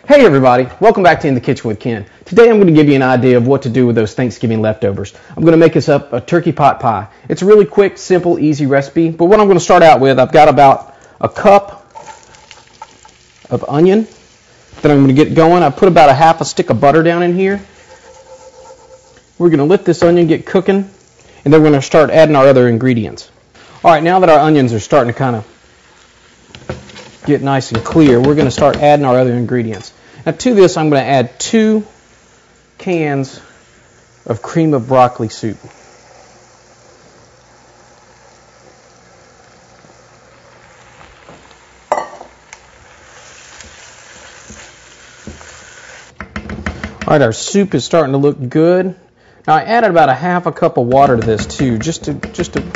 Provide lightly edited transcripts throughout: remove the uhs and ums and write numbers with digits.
Hey everybody, welcome back to In the Kitchen with Ken. Today I'm going to give you an idea of what to do with those Thanksgiving leftovers. I'm going to make us up a turkey pot pie. It's a really quick, simple, easy recipe, but what I'm going to start out with, I've got about a cup of onion that I'm going to get going. I put about a half a stick of butter down in here. We're going to let this onion get cooking, and then we're going to start adding our other ingredients. Alright, now that our onions are starting to kind of get nice and clear, we're going to start adding our other ingredients. Now to this, I'm going to add 2 cans of cream of broccoli soup. Alright, our soup is starting to look good. Now I added about a half a cup of water to this too, just to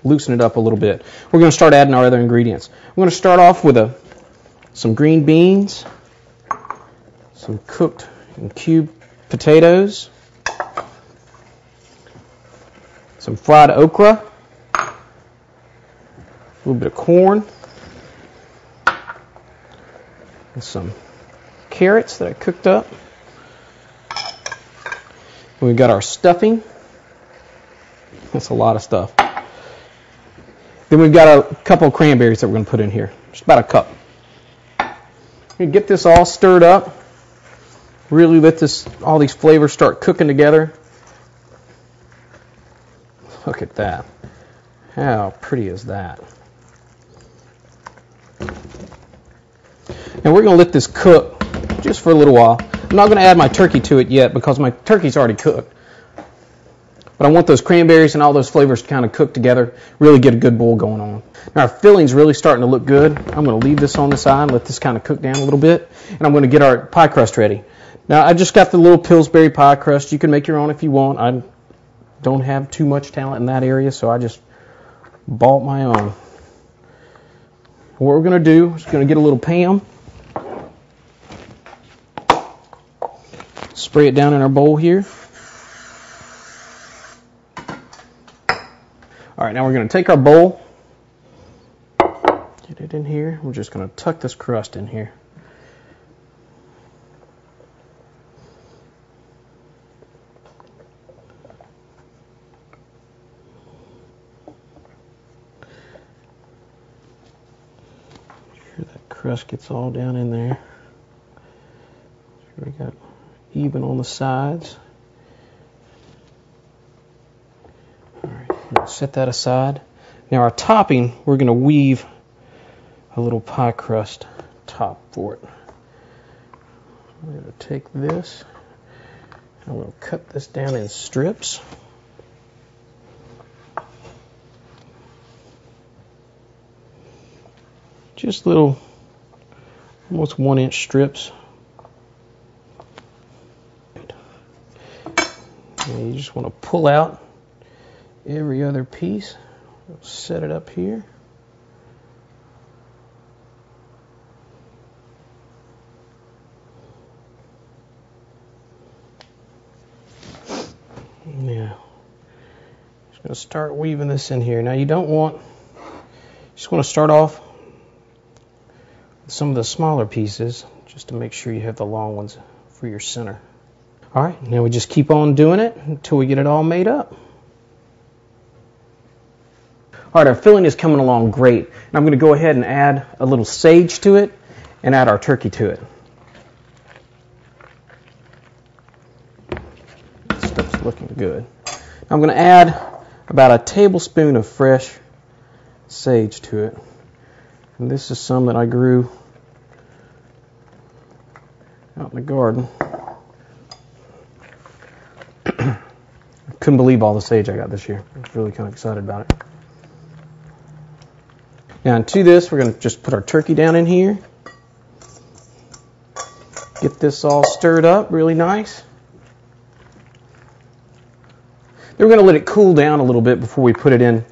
loosen it up a little bit. We're going to start adding our other ingredients. I'm going to start off with some green beans, some cooked and cubed potatoes, some fried okra, a little bit of corn, and some carrots that I cooked up. And we've got our stuffing. That's a lot of stuff. Then we've got a couple of cranberries that we're going to put in here, just about a cup. You get this all stirred up. Really let all these flavors start cooking together. Look at that. How pretty is that? And we're going to let this cook just for a little while. I'm not going to add my turkey to it yet because my turkey's already cooked. But I want those cranberries and all those flavors to kind of cook together, really get a good boil going on. Now our filling's really starting to look good. I'm going to leave this on the side, let this kind of cook down a little bit, and I'm going to get our pie crust ready. Now I just got the little Pillsbury pie crust. You can make your own if you want. I don't have too much talent in that area, so I just bought my own. What we're going to do is going to get a little Pam, spray it down in our bowl here. All right, now we're going to take our bowl, get it in here. We're just going to tuck this crust in here. Make sure that crust gets all down in there. Make sure we got even on the sides. Set that aside. Now our topping, we're going to weave a little pie crust top for it. I'm going to take this, I'm going to cut this down in strips. Just little, almost 1-inch strips. And you just want to pull out every other piece. We'll set it up here. Now, just going to start weaving this in here. Now you don't want, just want to start off with some of the smaller pieces just to make sure you have the long ones for your center. Alright, now we just keep on doing it until we get it all made up. Alright, our filling is coming along great. And I'm going to go ahead and add a little sage to it and add our turkey to it. This stuff's looking good. I'm going to add about a tablespoon of fresh sage to it. And this is some that I grew out in the garden. Couldn't believe all the sage I got this year. I was really kind of excited about it. Now to this, we're going to just put our turkey down in here. Get this all stirred up really nice. Then we're going to let it cool down a little bit before we put it in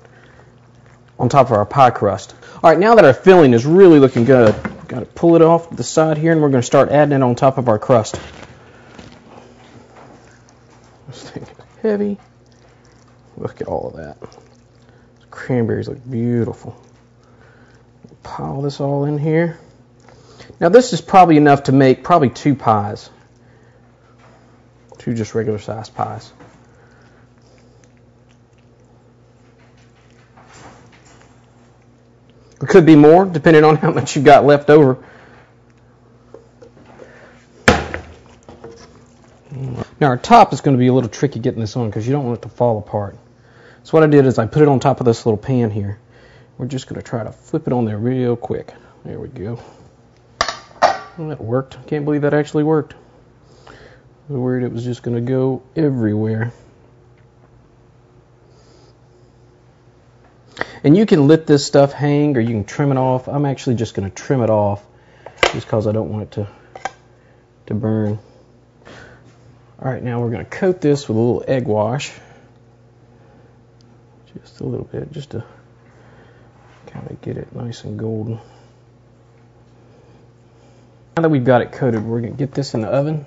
on top of our pie crust. All right, now that our filling is really looking good, got to pull it off to the side here, and we're going to start adding it on top of our crust. This thing is heavy. Look at all of that. Those cranberries look beautiful. Pile this all in here. Now this is probably enough to make probably 2 pies. 2 just regular sized pies. It could be more, depending on how much you've got left over. Now our top is going to be a little tricky getting this on because you don't want it to fall apart. So what I did is I put it on top of this little pan here. We're just going to try to flip it on there real quick. There we go. Well, that worked. I can't believe that actually worked. I was worried it was just going to go everywhere. And you can let this stuff hang or you can trim it off. I'm actually just going to trim it off just because I don't want it to burn. All right, now we're going to coat this with a little egg wash. Just a little bit, just to kind of get it nice and golden. Now that we've got it coated, we're going to get this in the oven.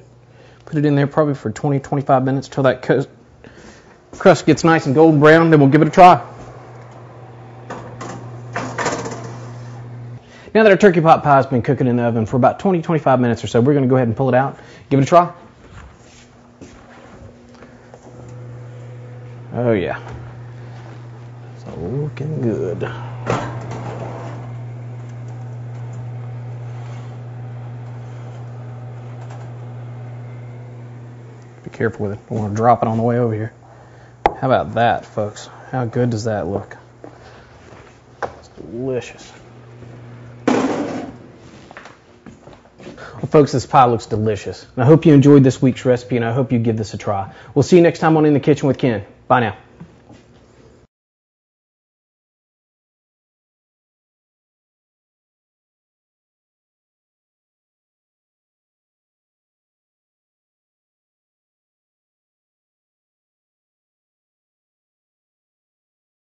Put it in there probably for 20-25 minutes till that crust gets nice and golden brown. Then we'll give it a try. Now that our turkey pot pie has been cooking in the oven for about 20-25 minutes or so, we're going to go ahead and pull it out, give it a try. Oh yeah, it's looking good. Be careful with it, don't want to drop it on the way over here. How about that, folks? How good does that look? It's delicious. Well, folks, this pie looks delicious. And I hope you enjoyed this week's recipe, and I hope you give this a try. We'll see you next time on In the Kitchen with Ken. Bye now.